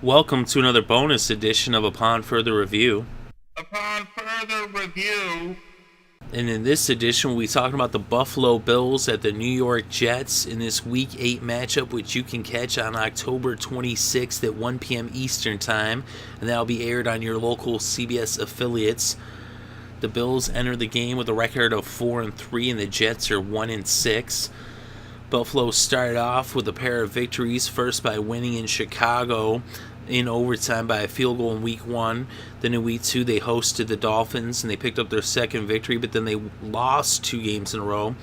Welcome to another bonus edition of Upon Further Review. Upon further review. And in this edition, we'll be talking about the Buffalo Bills at the New York Jets in this Week 8 matchup, which you can catch on October 26th at 1 p.m. Eastern Time, and that'll be aired on your local CBS affiliates. The Bills enter the game with a record of 4-3, and the Jets are 1-6. Buffalo started off with a pair of victories, first by winning in Chicago in overtime by a field goal in Week 1. Then in Week 2, they hosted the Dolphins, and they picked up their second victory, but then they lost 2 games in a row.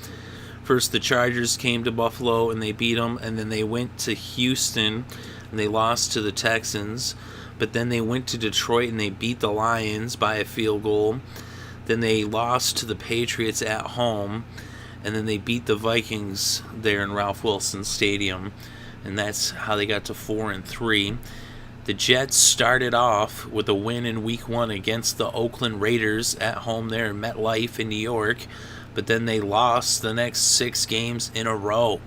First, the Chargers came to Buffalo, and they beat them, and then they went to Houston, and they lost to the Texans. But then they went to Detroit, and they beat the Lions by a field goal. Then they lost to the Patriots at home. And then they beat the Vikings there in Ralph Wilson Stadium. And that's how they got to 4-3. The Jets started off with a win in Week 1 against the Oakland Raiders at home there in MetLife in New York. But then they lost the next 6 games in a row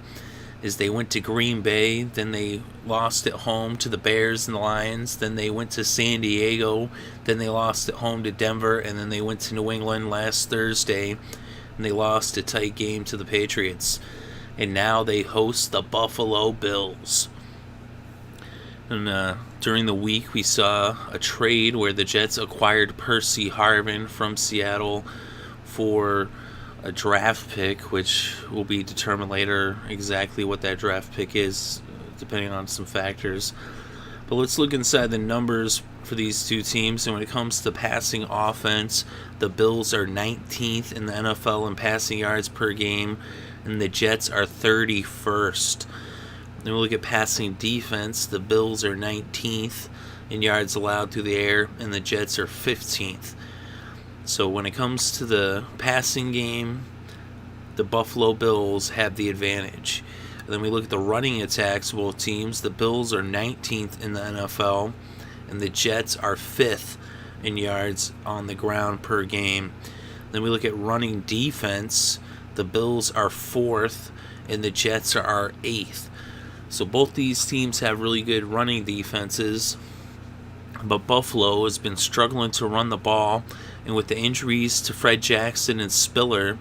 as they went to Green Bay. Then they lost at home to the Bears and the Lions. Then they went to San Diego. Then they lost at home to Denver. And then they went to New England last Thursday. And they lost a tight game to the Patriots. And now they host the Buffalo Bills. And during the week, we saw a trade where the Jets acquired Percy Harvin from Seattle for a draft pick, which will be determined later exactly what that draft pick is, depending on some factors. But let's look inside the numbers for these two teams. And when it comes to passing offense, the Bills are 19th in the NFL in passing yards per game, and the Jets are 31st. Then we look at passing defense. The Bills are 19th in yards allowed through the air, and the Jets are 15th. So when it comes to the passing game, the Buffalo Bills have the advantage. And then we look at the running attacks of both teams. The Bills are 19th in the NFL, and the Jets are 5th in yards on the ground per game. Then we look at running defense. The Bills are 4th, and the Jets are 8th. So both these teams have really good running defenses, but Buffalo has been struggling to run the ball, and with the injuries to Fred Jackson and Spiller,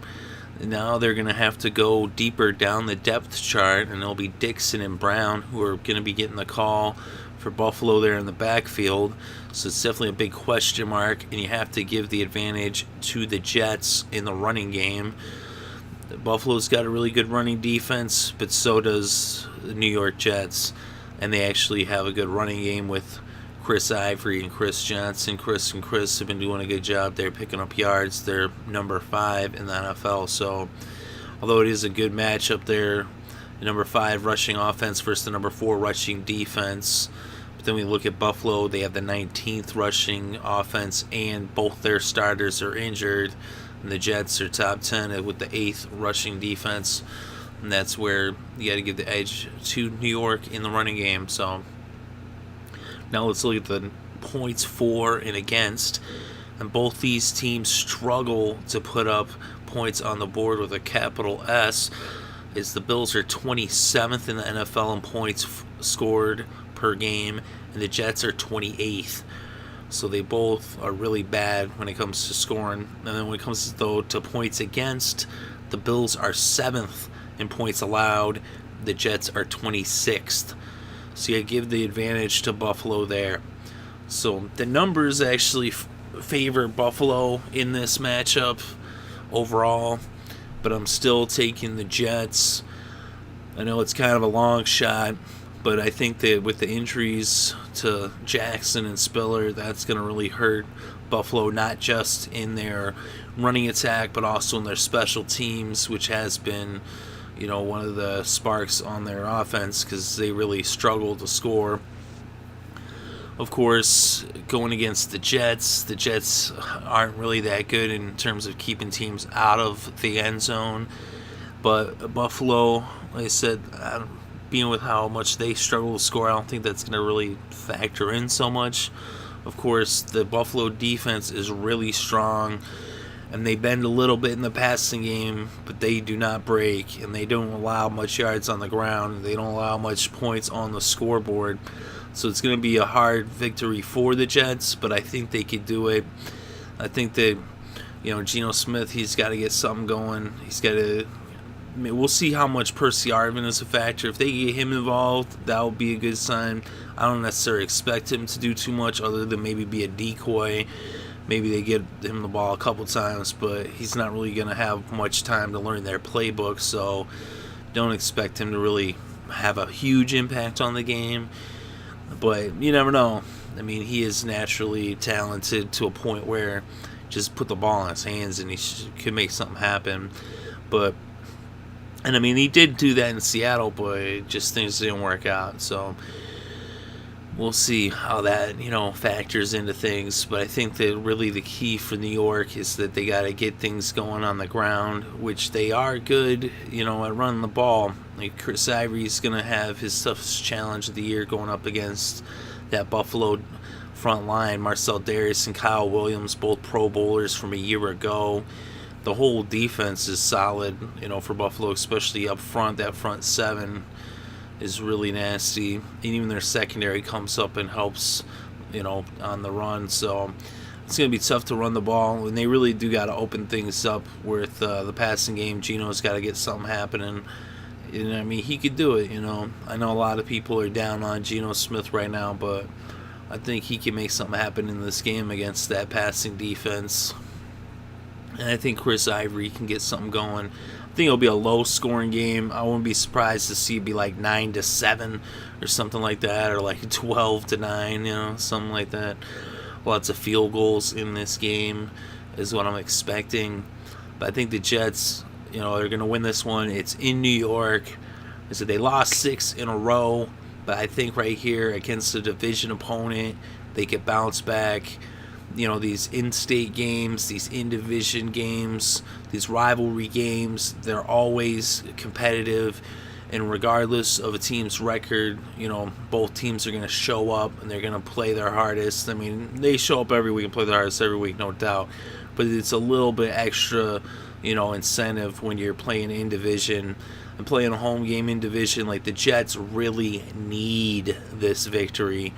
now they're going to have to go deeper down the depth chart, and it'll be Dixon and Brown who are going to be getting the call for Buffalo there in the backfield. So it's definitely a big question mark, and you have to give the advantage to the Jets in the running game. Buffalo's got a really good running defense, but so does the New York Jets, and they actually have a good running game with Chris Ivory and Chris Johnson. Chris have been doing a good job there picking up yards. They're number 5 in the NFL. So although it is a good matchup there, the number 5 rushing offense versus the number 4 rushing defense. But then we look at Buffalo, they have the 19th rushing offense, and both their starters are injured. And the Jets are top 10 with the 8th rushing defense. And that's where you got to give the edge to New York in the running game. So now let's look at the points for and against. And both these teams struggle to put up points on the board with a capital S, as the Bills are 27th in the NFL in points scored per game, and the Jets are 28th. So they both are really bad when it comes to scoring. And then when it comes to points against, the Bills are 7th in points allowed. The Jets are 26th. So you give the advantage to Buffalo there. So the numbers actually favor Buffalo in this matchup overall, but I'm still taking the Jets. I know it's kind of a long shot, but I think that with the injuries to Jackson and Spiller, that's going to really hurt Buffalo, not just in their running attack, but also in their special teams, which has been, one of the sparks on their offense, because they really struggle to score. Of course, going against the Jets aren't really that good in terms of keeping teams out of the end zone. But Buffalo, like I said, being with how much they struggle to score, I don't think that's going to really factor in so much. Of course, the Buffalo defense is really strong, and they bend a little bit in the passing game, but they do not break, and they don't allow much yards on the ground. They don't allow much points on the scoreboard. So it's going to be a hard victory for the Jets, but I think they could do it. I think that, Geno Smith, he's got to get something going. He's got to. We'll see how much Percy Harvin is a factor. If they get him involved, that will be a good sign. I don't necessarily expect him to do too much other than maybe be a decoy. Maybe they get him the ball a couple times, but he's not really going to have much time to learn their playbook, so don't expect him to really have a huge impact on the game. But you never know. I mean, he is naturally talented to a point where just put the ball in his hands and he could make something happen. And I mean, he did do that in Seattle, but just things didn't work out. So we'll see how that, factors into things. But I think that really the key for New York is that they got to get things going on the ground, which they are good, at running the ball. Like Chris Ivory's going to have his toughest challenge of the year going up against that Buffalo front line. Marcel Darius and Kyle Williams, both Pro Bowlers from a year ago. The whole defense is solid, for Buffalo, especially up front. That front seven is really nasty. And even their secondary comes up and helps, on the run. So it's going to be tough to run the ball. And they really do got to open things up with the passing game. Geno's got to get something happening. And, I mean, he could do it, I know a lot of people are down on Geno Smith right now, but I think he can make something happen in this game against that passing defense. And I think Chris Ivory can get something going. I think it'll be a low-scoring game. I wouldn't be surprised to see it be like 9-7 or something like that, or like 12-9, something like that. Lots of field goals in this game is what I'm expecting. But I think the Jets, they're going to win this one. It's in New York. So they lost 6 in a row. But I think right here against a division opponent, they could bounce back. These in-state games, these in-division games, these rivalry games, they're always competitive. And regardless of a team's record, both teams are going to show up and they're going to play their hardest. I mean, they show up every week and play their hardest every week, no doubt. But it's a little bit extra, incentive when you're playing in division and playing a home game in division. Like the Jets really need this victory.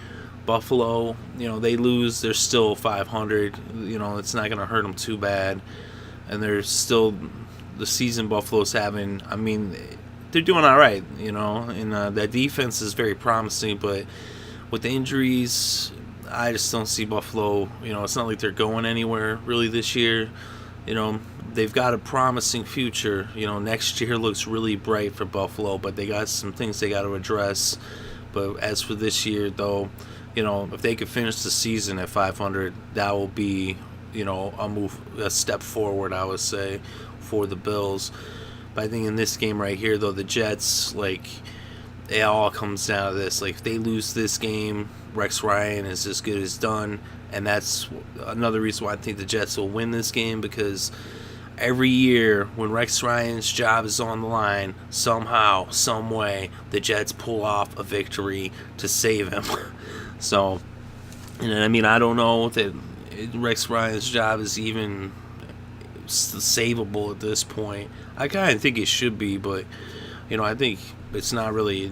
Buffalo, they lose, they're still 500. It's not going to hurt them too bad. And they're still, the season Buffalo's having, I mean, they're doing all right, and that defense is very promising. But with the injuries, I just don't see Buffalo, it's not like they're going anywhere really this year. They've got a promising future. Next year looks really bright for Buffalo, but they got some things they got to address. But as for this year, though, if they could finish the season at 500, that will be, a step forward, I would say, for the Bills. But I think in this game right here, though, the Jets, it all comes down to this. If they lose this game, Rex Ryan is as good as done. And that's another reason why I think the Jets will win this game, because every year when Rex Ryan's job is on the line, somehow, some way, the Jets pull off a victory to save him. So, I don't know that Rex Ryan's job is even savable at this point. I kind of think it should be, but, I think it's not really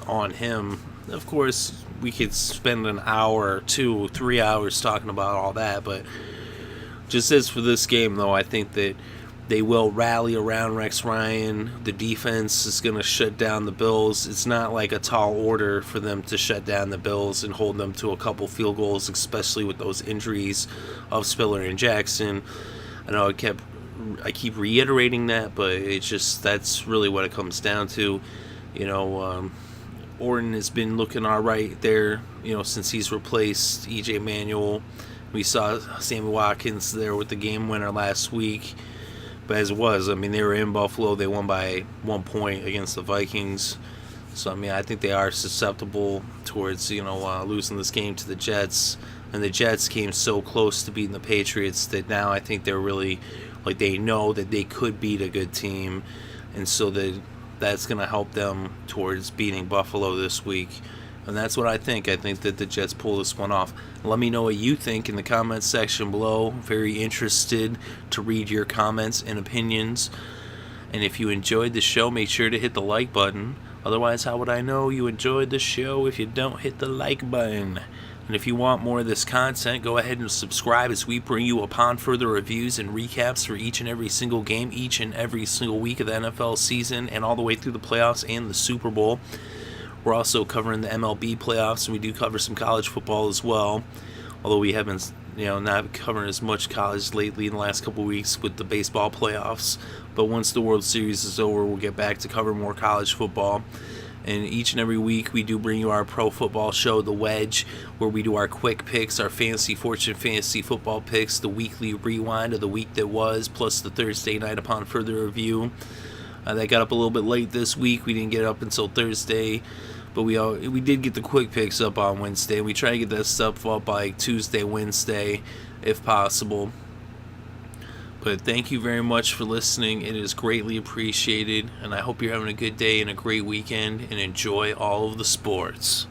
on him. Of course, we could spend an hour, 2, 3 hours talking about all that, but just as for this game, though, I think that they will rally around Rex Ryan. The defense is going to shut down the Bills. It's not like a tall order for them to shut down the Bills and hold them to a couple field goals, especially with those injuries of Spiller and Jackson. I know I keep reiterating that, but it's just that's really what it comes down to. Orton has been looking all right there, since he's replaced E.J. Manuel. We saw Sammy Watkins there with the game winner last week. But as it was, they were in Buffalo. They won by 1 point against the Vikings. So, I think they are susceptible towards, losing this game to the Jets. And the Jets came so close to beating the Patriots that now I think they're really, they know that they could beat a good team. And so that's going to help them towards beating Buffalo this week. And that's what I think. I think that the Jets pull this one off. Let me know what you think in the comments section below. Very interested to read your comments and opinions. And if you enjoyed the show, make sure to hit the like button. Otherwise, how would I know you enjoyed the show if you don't hit the like button? And if you want more of this content, go ahead and subscribe as we bring you upon further reviews and recaps for each and every single game, each and every single week of the NFL season, and all the way through the playoffs and the Super Bowl. We're also covering the MLB playoffs, and we do cover some college football as well. Although we haven't, not covering as much college lately in the last couple of weeks with the baseball playoffs. But once the World Series is over, we'll get back to cover more college football. And each and every week, we do bring you our pro football show, The Wedge, where we do our quick picks, our fantasy fortune fantasy football picks, the weekly rewind of the week that was, plus the Thursday night upon further review. That got up a little bit late this week. We didn't get it up until Thursday, but we did get the quick picks up on Wednesday. We try to get that stuff up by Tuesday, Wednesday, if possible. But thank you very much for listening. It is greatly appreciated, and I hope you're having a good day and a great weekend, and enjoy all of the sports.